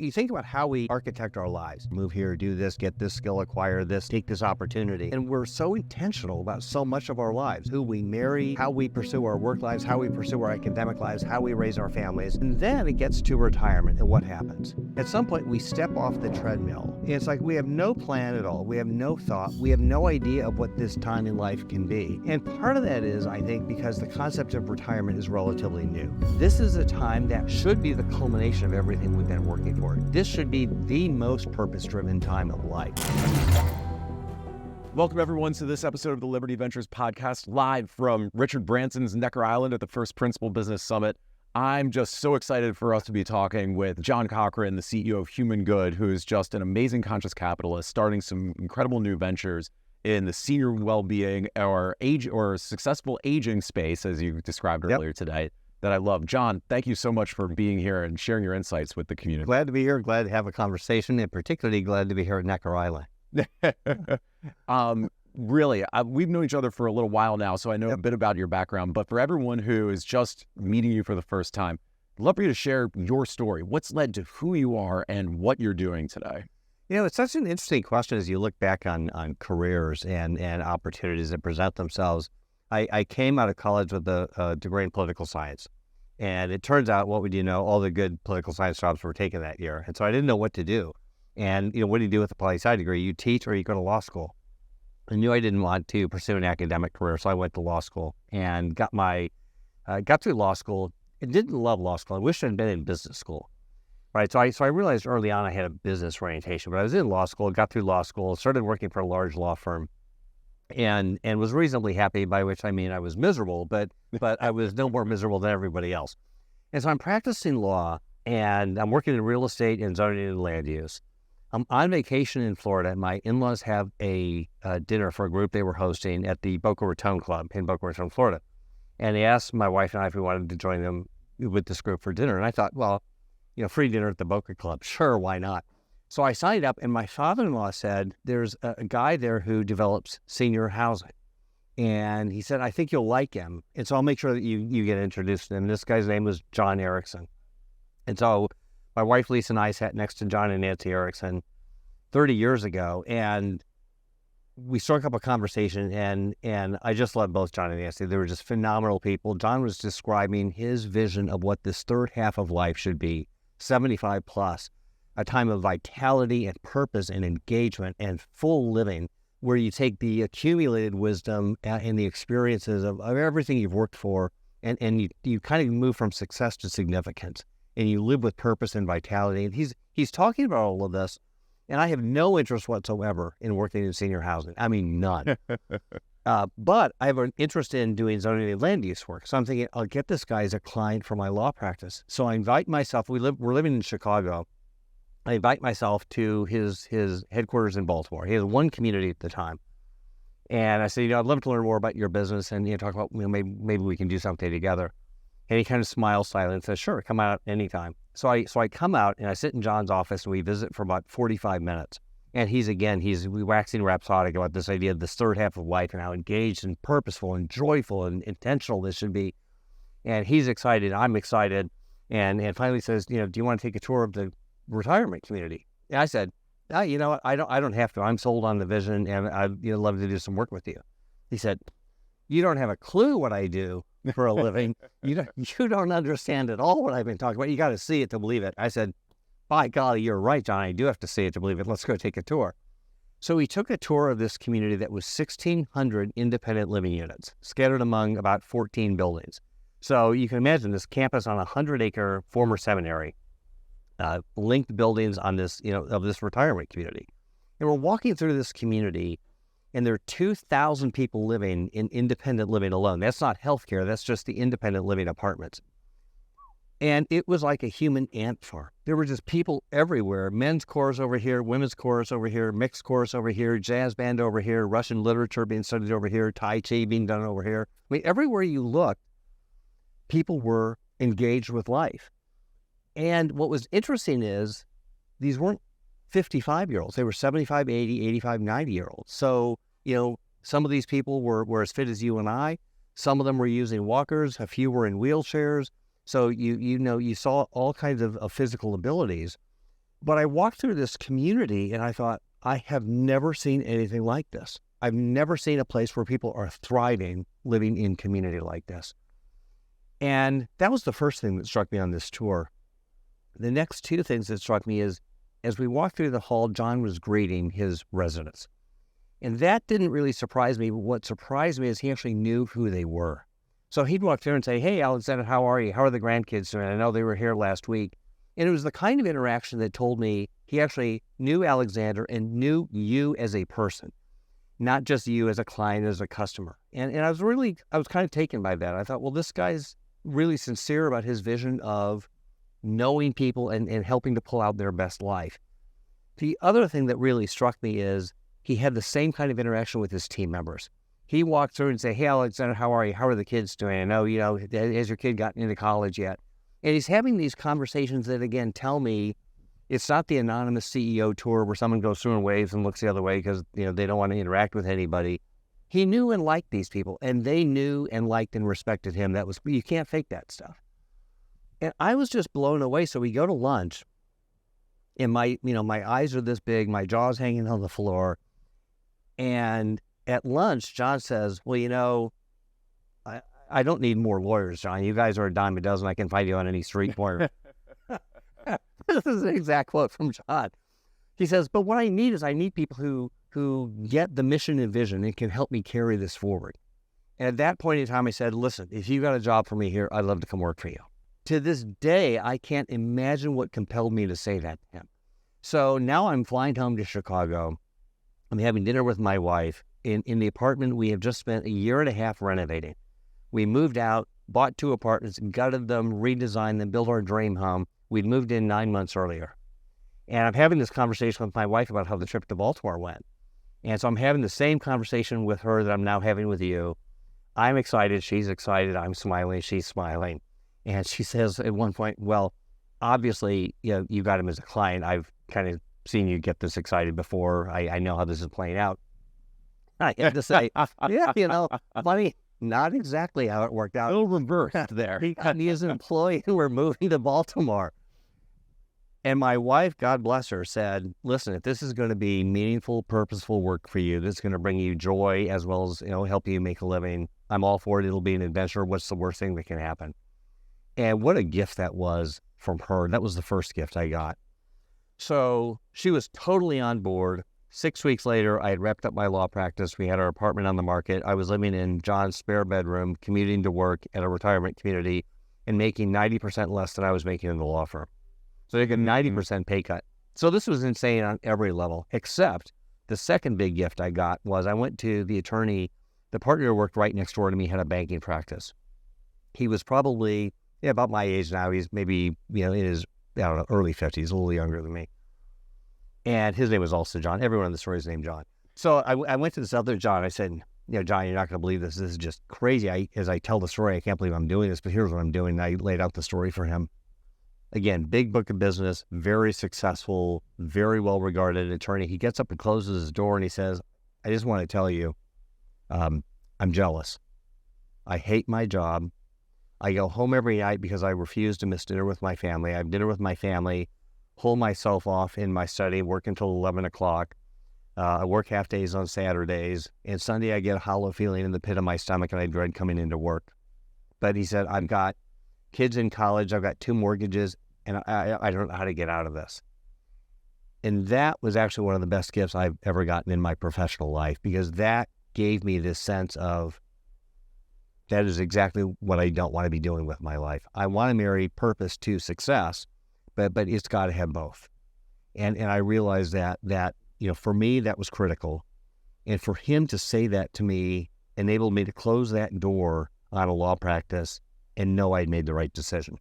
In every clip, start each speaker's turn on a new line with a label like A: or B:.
A: You think about how we architect our lives. Move here, do this, get this skill, acquire this, take this opportunity. And we're so intentional about so much of our lives. Who we marry, how we pursue our work lives, how we pursue our academic lives, how we raise our families. And then it gets to retirement and what happens. At some point, we step off the treadmill. And it's like we have no plan at all. We have no thought. We have no idea of what this time in life can be. And part of that is, I think, because the concept of retirement is relatively new. This is a time that should be the culmination of everything we've been working for. This should be the most purpose-driven time of life.
B: Welcome, everyone, to this episode of the Liberty Ventures podcast, live from Richard Branson's Necker Island at the First Principle Business Summit. I'm just so excited for us to be talking with John Cochrane, the CEO of HumanGood, who is just an amazing conscious capitalist, starting some incredible new ventures in the senior well-being or successful aging space, as you described earlier today, that I love. John, thank you so much for being here and sharing your insights with the community.
A: Glad to be here, glad to have a conversation, and particularly glad to be here at Necker Island.
B: Really, we've known each other for a little while now, so I know a bit about your background, but for everyone who is just meeting you for the first time, I'd love for you to share your story. What's led to who you are and what you're doing today?
A: You know, it's such an interesting question as you look back on careers and opportunities that present themselves. I came out of college with a degree in political science, and it turns out, what would you know, all the good political science jobs were taken that year, and so I didn't know what to do. And, you know, what do you do with a poli-sci degree? You teach or you go to law school. I knew I didn't want to pursue an academic career, so I went to law school and got through law school. I didn't love law school. I wish I'd been in business school, right? So I realized early on I had a business orientation, but I was in law school, got through law school, started working for a large law firm, and was reasonably happy, by which I mean I was miserable, but I was no more miserable than everybody else. And so I'm practicing law, and I'm working in real estate and zoning and land use. I'm on vacation in Florida, and my in-laws have a dinner for a group they were hosting at the Boca Raton Club in Boca Raton, Florida. And they asked my wife and I if we wanted to join them with this group for dinner. And I thought, well, you know, free dinner at the Boca Club, sure, why not? So I signed up, and my father-in-law said, there's a guy there who develops senior housing. And he said, I think you'll like him. And so I'll make sure that you get introduced to him. This guy's name was John Erickson. And so my wife, Lisa, and I sat next to John and Nancy Erickson 30 years ago, and we struck up a conversation, and I just loved both John and Nancy. They were just phenomenal people. John was describing his vision of what this third half of life should be, 75 plus, a time of vitality and purpose and engagement and full living, where you take the accumulated wisdom and the experiences of everything you've worked for, and you kind of move from success to significance, and you live with purpose and vitality. And he's talking about all of this, and I have no interest whatsoever in working in senior housing. I mean, none. But I have an interest in doing zoning and land use work. So I'm thinking, I'll get this guy as a client for my law practice. So I invite myself, we're living in Chicago. I invite myself to his headquarters in Baltimore. He has one community at the time. And I said, you know, I'd love to learn more about your business and, you know, talk about, you know, maybe we can do something together. And he kind of smiles slightly and says, sure, come out anytime. So I come out and I sit in John's office, and we visit for about 45 minutes. And he's waxing rhapsodic about this idea of this third half of life and how engaged and purposeful and joyful and intentional this should be. And he's excited, I'm excited. And finally says, you know, do you want to take a tour of the retirement community? And I said, you know what, I don't have to. I'm sold on the vision, and I'd love to do some work with you. He said, you don't have a clue what I do for a living. You don't understand at all what I've been talking about. You got to see it to believe it. I said, by golly, you're right, John. I do have to see it to believe it. Let's go take a tour. So we took a tour of this community that was 1,600 independent living units scattered among about 14 buildings. So you can imagine this campus on a 100-acre former seminary, linked buildings on this, you know, of this retirement community. And we're walking through this community, and there are 2,000 people living in independent living alone. That's not healthcare. That's just the independent living apartments. And it was like a human ant farm. There were just people everywhere. Men's chorus over here, women's chorus over here, mixed chorus over here, jazz band over here, Russian literature being studied over here, Tai Chi being done over here. I mean, everywhere you looked, people were engaged with life. And what was interesting is these weren't 55-year-olds. They were 75, 80, 85, 90-year-olds. So, you know, some of these people were as fit as you and I. Some of them were using walkers. A few were in wheelchairs. So you saw all kinds of physical abilities. But I walked through this community and I thought, I have never seen anything like this. I've never seen a place where people are thriving living in community like this. And that was the first thing that struck me on this tour. The next two things that struck me is, as we walked through the hall, John was greeting his residents. And that didn't really surprise me. What surprised me is he actually knew who they were. So he'd walk through and say, hey, Alexander, how are you? How are the grandkids doing? I know they were here last week. And it was the kind of interaction that told me he actually knew Alexander and knew you as a person, not just you as a client, as a customer. And I was kind of taken by that. I thought, well, this guy's really sincere about his vision of knowing people and helping to pull out their best life. The other thing that really struck me is he had the same kind of interaction with his team members. He walked through and said, hey, Alexander, how are you? How are the kids doing? I know, has your kid gotten into college yet? And he's having these conversations that, again, tell me it's not the anonymous CEO tour where someone goes through and waves and looks the other way because, they don't want to interact with anybody. He knew and liked these people, and they knew and liked and respected him. You can't fake that stuff. And I was just blown away. So we go to lunch, and my eyes are this big, my jaw's hanging on the floor. And at lunch, John says, well, I don't need more lawyers, John. You guys are a dime a dozen. I can find you on any street corner. This is an exact quote from John. He says, but what I need people who get the mission and vision and can help me carry this forward. And at that point in time, I said, listen, if you got a job for me here, I'd love to come work for you. To this day, I can't imagine what compelled me to say that to him. So now I'm flying home to Chicago. I'm having dinner with my wife in the apartment we have just spent a year and a half renovating. We moved out, bought 2 apartments, gutted them, redesigned them, built our dream home. We'd moved in 9 months earlier. And I'm having this conversation with my wife about how the trip to Baltimore went. And so I'm having the same conversation with her that I'm now having with you. I'm excited, she's excited, I'm smiling, she's smiling. And she says at one point, well, obviously, you got him as a client. I've kind of seen you get this excited before. I know how this is playing out. I had to say, funny. Not exactly how it worked out.
B: A little reversed there.
A: He got me as an employee and we're moving to Baltimore. And my wife, God bless her, said, listen, if this is going to be meaningful, purposeful work for you, this is going to bring you joy as well as, help you make a living, I'm all for it. It'll be an adventure. What's the worst thing that can happen? And what a gift that was from her. That was the first gift I got. So she was totally on board. 6 weeks later, I had wrapped up my law practice. We had our apartment on the market. I was living in John's spare bedroom, commuting to work at a retirement community and making 90% less than I was making in the law firm. So they got a 90% pay cut. So this was insane on every level, except the second big gift I got was I went to the attorney. The partner who worked right next door to me had a banking practice. He was probably about my age now. He's maybe, in his, early 50s, a little younger than me. And his name was also John. Everyone in the story is named John. So I went to this other John. I said, John, you're not going to believe this. This is just crazy. As I tell the story, I can't believe I'm doing this, but here's what I'm doing. And I laid out the story for him. Again, big book of business, very successful, very well-regarded attorney. He gets up and closes his door and he says, I just want to tell you, I'm jealous. I hate my job. I go home every night because I refuse to miss dinner with my family. I have dinner with my family, pull myself off in my study, work until 11 o'clock. I work half days on Saturdays. And Sunday I get a hollow feeling in the pit of my stomach and I dread coming into work. But he said, I've got kids in college, I've got 2 mortgages, and I don't know how to get out of this. And that was actually one of the best gifts I've ever gotten in my professional life, because that gave me this sense of that is exactly what I don't want to be doing with my life. I want to marry purpose to success, but it's got to have both. And I realized that for me, that was critical. And for him to say that to me enabled me to close that door on a law practice and know I'd made the right decision.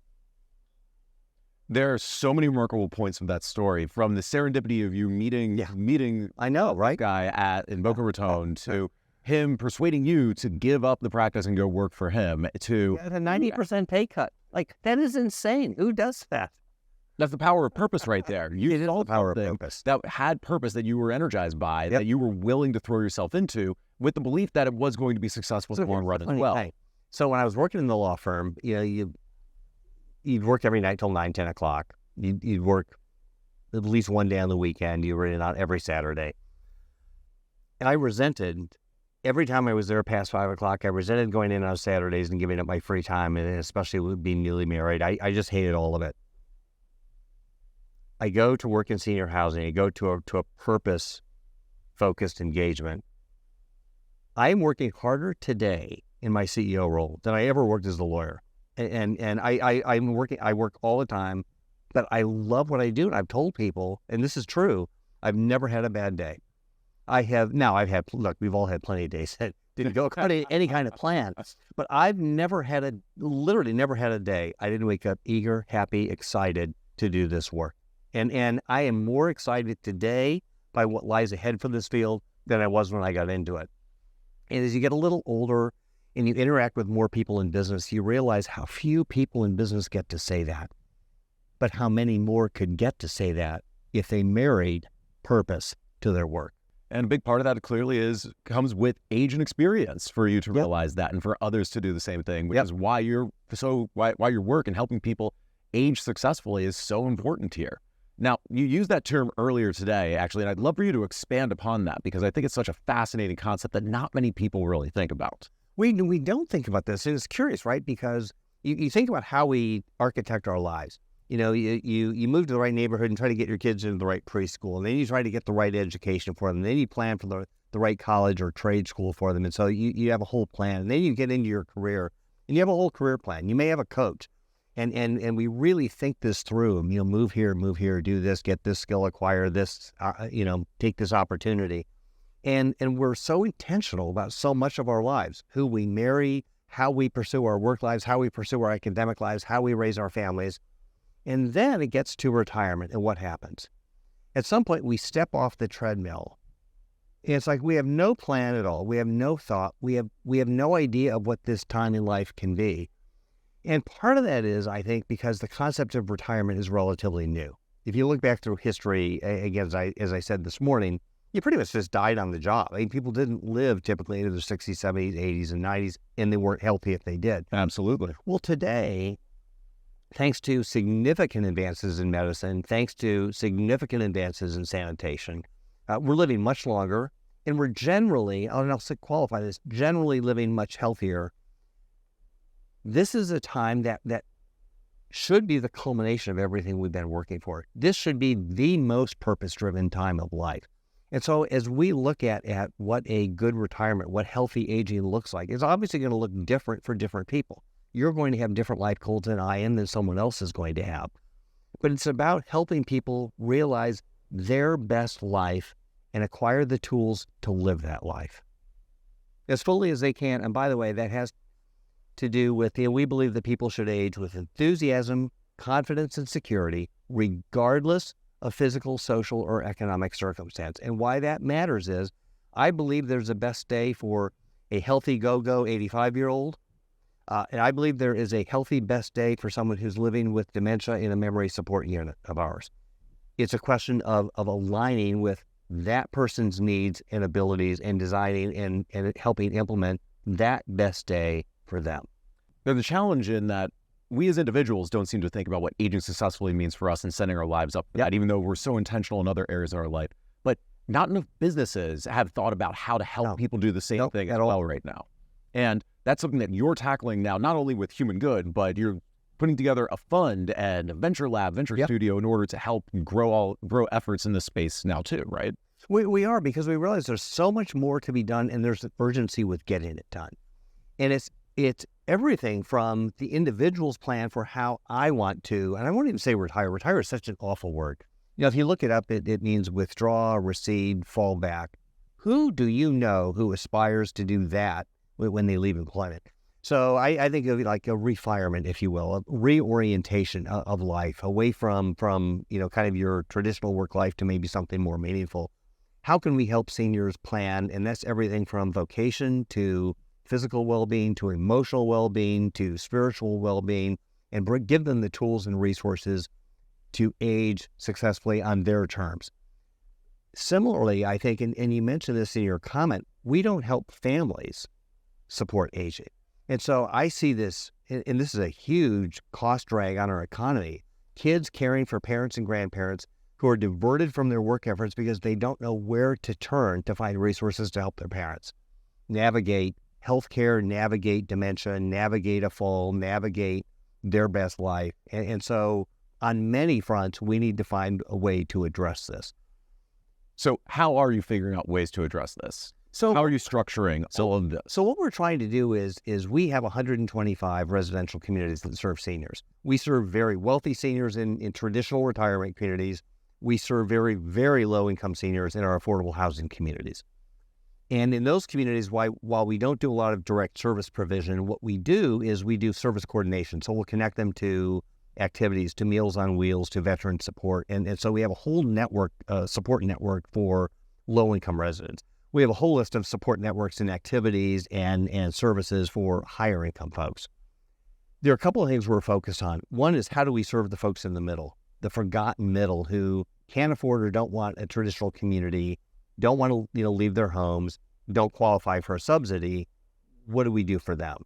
B: There are so many remarkable points of that story, from the serendipity of you meeting
A: I know, right?
B: Guy in Boca Raton to him persuading you to give up the practice and go work for him to
A: the 90% pay cut. Like, that is insane. Who does that?
B: That's the power of purpose right there.
A: It is the power of purpose.
B: That had purpose, that you were energized by, that you were willing to throw yourself into with the belief that it was going to be successful in the long run as well.
A: Thing. So when I was working in the law firm, you'd work every night till 9, 10 o'clock. You'd work at least one day on the weekend. You were in on every Saturday. And I resented every time I was there past 5 o'clock. I resented going in on Saturdays and giving up my free time, and especially with being newly married. I just hated all of it. I go to work in senior housing. I go to a purpose-focused engagement. I am working harder today in my CEO role than I ever worked as a lawyer. And I work all the time, but I love what I do. And I've told people, and this is true, I've never had a bad day. Look, we've all had plenty of days that didn't go according to any kind of plan, but I've literally never had a day I didn't wake up eager, happy, excited to do this work. And I am more excited today by what lies ahead for this field than I was when I got into it. And as you get a little older and you interact with more people in business, you realize how few people in business get to say that, but how many more could get to say that if they married purpose to their work.
B: And a big part of that clearly comes with age and experience for you to realize that, and for others to do the same thing, which is why your work and helping people age successfully is so important here. Now, you used that term earlier today, actually, and I'd love for you to expand upon that, because I think it's such a fascinating concept that not many people really think about.
A: We don't think about this, and it's curious, right? Because you think about how we architect our lives. You know, you move to the right neighborhood and try to get your kids into the right preschool, and then you try to get the right education for them. And then you plan for the right college or trade school for them. And so you have a whole plan. And then you get into your career, and you have a whole career plan. You may have a coach. And we really think this through. You know, move here, do this, get this skill, acquire this, take this opportunity. And we're so intentional about so much of our lives, who we marry, how we pursue our work lives, how we pursue our academic lives, how we raise our families. And then it gets to retirement, and what happens? At some point, we step off the treadmill. And it's like we have no plan at all. We have no thought. We have no idea of what this time in life can be. And part of that is, I think, because the concept of retirement is relatively new. If you look back through history, again, as I said this morning, you pretty much just died on the job. I mean, people didn't live typically into their 60s, 70s, 80s, and 90s, and they weren't healthy if they did.
B: Absolutely.
A: Well, today, thanks to significant advances in medicine, thanks to significant advances in sanitation, we're living much longer, and we're generally, and I'll qualify this, generally living much healthier. This is a time that should be the culmination of everything we've been working for. This should be the most purpose-driven time of life. And so as we look at what a good retirement, what healthy aging looks like, it's obviously going to look different for different people. You're going to have different life goals than I am, than someone else is going to have. But it's about helping people realize their best life and acquire the tools to live that life as fully as they can. And by the way, that has to do with, we believe that people should age with enthusiasm, confidence, and security, regardless of physical, social, or economic circumstance. And why that matters is, I believe there's a best day for a healthy go-go 85-year-old, and I believe there is a healthy best day for someone who's living with dementia in a memory support unit of ours. It's a question of aligning with that person's needs and abilities, and designing and helping implement that best day for them.
B: Now, the challenge in that, we as individuals don't seem to think about what aging successfully means for us and setting our lives up for that, even though we're so intentional in other areas of our life. But not enough businesses have thought about how to help people do the same thing at all right now. And that's something that you're tackling now, not only with HumanGood, but you're putting together a fund and a venture lab, venture studio, in order to help grow efforts in this space now too, right?
A: We are, because we realize there's so much more to be done, and there's an urgency with getting it done. And it's everything from the individual's plan for how I want to, and I won't even say retire. Retire is such an awful word. You know, if you look it up, it means withdraw, recede, fall back. Who do you know who aspires to do that when they leave employment? So I think of it like a refirement, if you will, a reorientation of life away from kind of your traditional work life to maybe something more meaningful. How can we help seniors plan? And that's everything from vocation to physical well-being, to emotional well-being, to spiritual well-being, and give them the tools and resources to age successfully on their terms. Similarly, I think, and you mentioned this in your comment, we don't help families support aging. And so I see this, and this is a huge cost drag on our economy. Kids caring for parents and grandparents who are diverted from their work efforts because they don't know where to turn to find resources to help their parents navigate healthcare, navigate dementia, navigate a fall, navigate their best life. And so on many fronts, we need to find a way to address this.
B: So how are you figuring out ways to address this?
A: So
B: how are you structuring all of this?
A: So what we're trying to do is we have 125 residential communities that serve seniors. We serve very wealthy seniors in traditional retirement communities. We serve very, very low-income seniors in our affordable housing communities. And in those communities, while we don't do a lot of direct service provision, what we do is we do service coordination. So we'll connect them to activities, to Meals on Wheels, to veteran support. And so we have a whole network, support network for low-income residents. We have a whole list of support networks and activities and services for higher income folks. There are a couple of things we're focused on. One is how do we serve the folks in the middle, the forgotten middle who can't afford or don't want a traditional community, don't want to leave their homes, don't qualify for a subsidy. What do we do for them?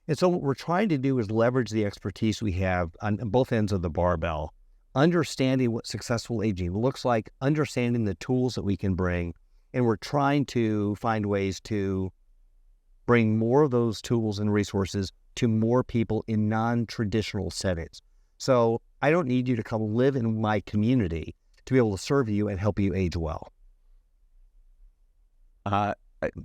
A: And so what we're trying to do is leverage the expertise we have on both ends of the barbell, understanding what successful aging looks like, understanding the tools that we can bring, and we're trying to find ways to bring more of those tools and resources to more people in non-traditional settings. So I don't need you to come live in my community to be able to serve you and help you age well.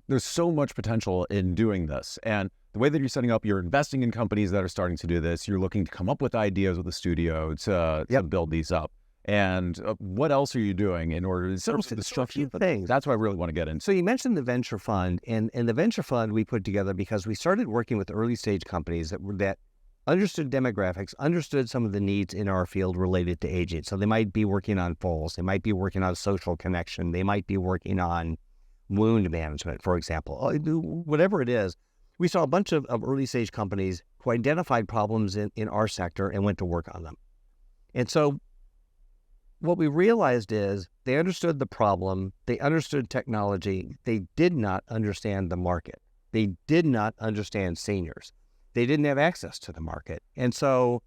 B: There's so much potential in doing this. And the way that you're setting up, you're investing in companies that are starting to do this. You're looking to come up with ideas with the studio to build these up. And what else are you doing in order to set up the structure?
A: Things.
B: That's what I really want to get into.
A: So you mentioned the venture fund, and the venture fund we put together because we started working with early stage companies that understood demographics, understood some of the needs in our field related to aging. So they might be working on falls, they might be working on social connection, they might be working on wound management, for example. Whatever it is, we saw a bunch of early stage companies who identified problems in our sector and went to work on them. And so what we realized is they understood the problem, they understood technology, they did not understand the market. They did not understand seniors. They didn't have access to the market. And so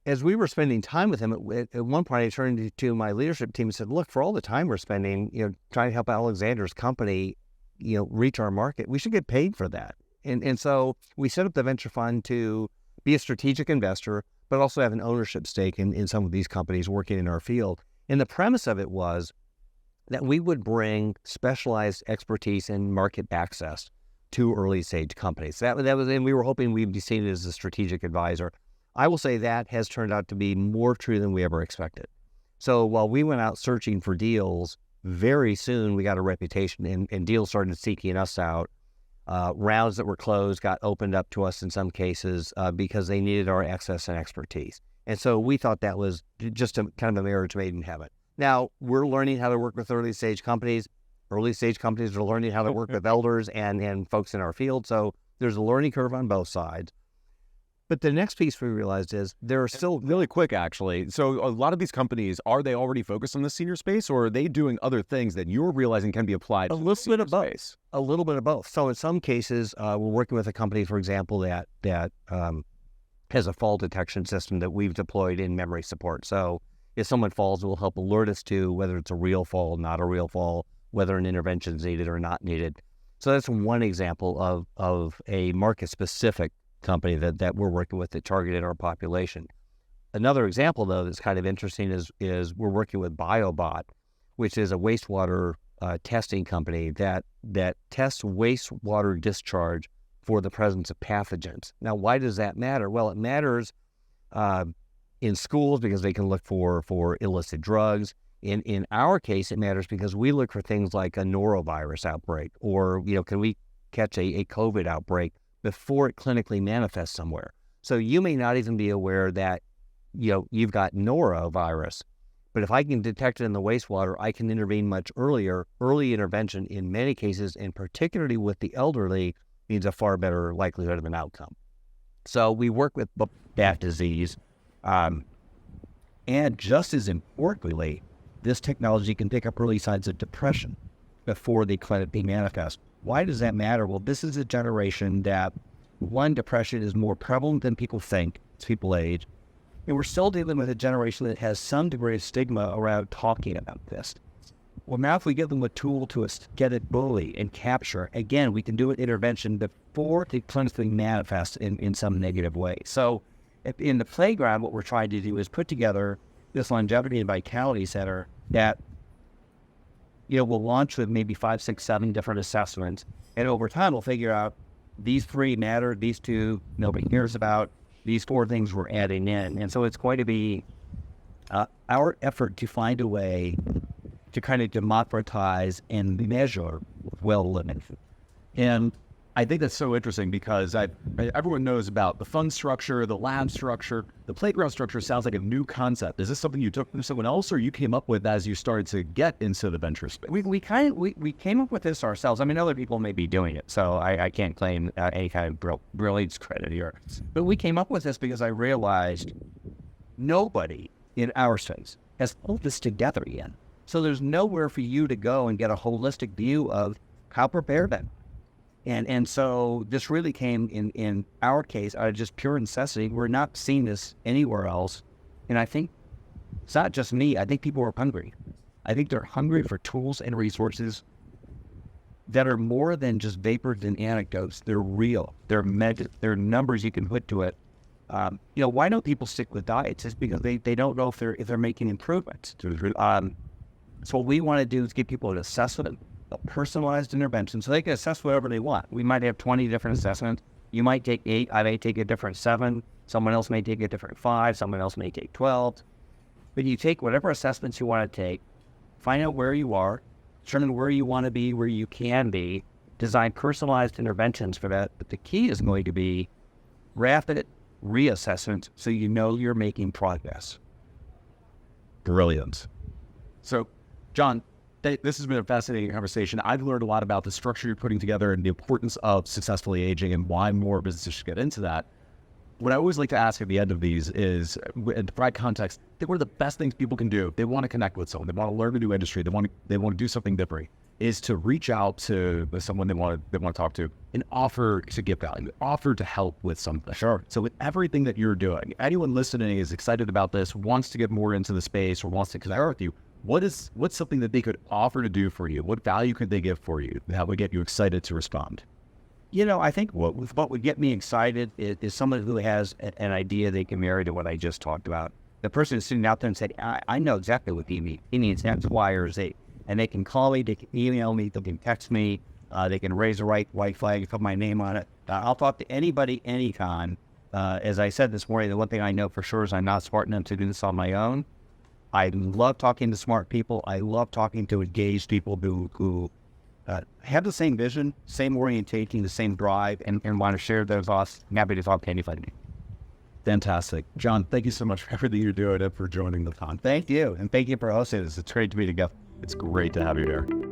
A: as we were spending time with him, at one point I turned to my leadership team and said, look, for all the time we're spending, trying to help Alexander's company, reach our market, we should get paid for that. And so we set up the venture fund to be a strategic investor, but also have an ownership stake in some of these companies working in our field. And the premise of it was that we would bring specialized expertise and market access to early stage companies. That was, and we were hoping we'd be seen as a strategic advisor. I will say that has turned out to be more true than we ever expected. So while we went out searching for deals, very soon we got a reputation and deals started seeking us out. Rounds that were closed got opened up to us in some cases because they needed our access and expertise. And so we thought that was just a kind of a marriage made in heaven. Now, we're learning how to work with early stage companies. Early stage companies are learning how to work with elders and folks in our field. So there's a learning curve on both sides. But the next piece we realized is there are still...
B: Really quick, actually. So a lot of these companies, are they already focused on the senior space, or are they doing other things that you're realizing can be applied to the senior space?
A: A little bit of both. So in some cases, we're working with a company, for example, that has a fall detection system that we've deployed in memory support. So if someone falls, it will help alert us to whether it's a real fall, not a real fall, whether an intervention is needed or not needed. So that's one example of a market-specific company that we're working with that targeted our population. Another example, though, that's kind of interesting is we're working with BioBot, which is a wastewater testing company that tests wastewater discharge for the presence of pathogens. Now, why does that matter? Well, it matters in schools because they can look for illicit drugs. In our case, it matters because we look for things like a norovirus outbreak, or can we catch a COVID outbreak before it clinically manifests somewhere. So you may not even be aware that you've got norovirus, but if I can detect it in the wastewater, I can intervene much earlier. Early intervention in many cases, and particularly with the elderly, means a far better likelihood of an outcome. So we work with that disease, and just as importantly, this technology can pick up early signs of depression before they clinically manifest. Why does that matter? Well, this is a generation that, one, depression is more prevalent than people think as people age.
C: And we're still dealing with a generation that has some degree of stigma around talking about this. Well, now if we give them a tool to get it bully and capture, again, we can do an intervention before it clinically manifests in some negative way. So in the playground, what we're trying to do is put together this longevity and vitality center that, we'll launch with maybe 5, 6, 7 different assessments. And over time, we'll figure out these 3 matter, these 2 nobody cares about, these 4 things we're adding in. And so it's going to be our effort to find a way to kind of democratize and measure well living.
B: And I think that's so interesting because everyone knows about the fund structure, the lab structure, the playground structure sounds like a new concept. Is this something you took from someone else or you came up with as you started to get into the venture space?
C: We came up with this ourselves. I mean, other people may be doing it, so I can't claim any kind of brilliance credit here. But we came up with this because I realized nobody in our space has pulled this together yet. So there's nowhere for you to go and get a holistic view of how prepared them. And so this really came in our case out of just pure necessity. We're not seeing this anywhere else. And I think it's not just me. I think people are hungry. I think they're hungry for tools and resources that are more than just vapors and anecdotes. They're real. They're measured. They're numbers you can put to it. Why don't people stick with diets? It's because they don't know if they're making improvements. So what we want to do is give people an assessment, a personalized intervention, so they can assess whatever they want. We might have 20 different assessments. You might take 8. I may take a different 7. Someone else may take a different 5. Someone else may take 12. But you take whatever assessments you want to take, find out where you are, determine where you want to be, where you can be, design personalized interventions for that. But the key is going to be rapid reassessment so you know you're making progress.
B: Brilliant. So, John, this has been a fascinating conversation. I've learned a lot about the structure you're putting together and the importance of successfully aging and why more businesses should get into that. What I always like to ask at the end of these is, and to provide context, that one of the best things people can do, they want to connect with someone, they want to learn a new industry, they want to do something different, is to reach out to someone they want to talk to and offer to give value, offer to help with something.
C: Sure.
B: So with everything that you're doing, anyone listening is excited about this, wants to get more into the space or wants to connect with you, what's something that they could offer to do for you? What value could they give for you that would get you excited to respond?
C: I think what would get me excited is someone who has an idea they can marry to what I just talked about. The person is sitting out there and said, I know exactly what he needs. He needs X, Y, or Z. And they can call me, they can email me, they can text me, they can raise a white flag, put my name on it. I'll talk to anybody, anytime. As I said this morning, the one thing I know for sure is I'm not smart enough to do this on my own. I love talking to smart people. I love talking to engaged people who have the same vision, same orientation, the same drive, and want to share those thoughts. I'm happy to talk to anybody.
B: Fantastic. John, thank you so much for everything you're doing and for joining the con.
C: Thank you. And thank you for hosting this. It's great to be together.
B: It's great to have you here.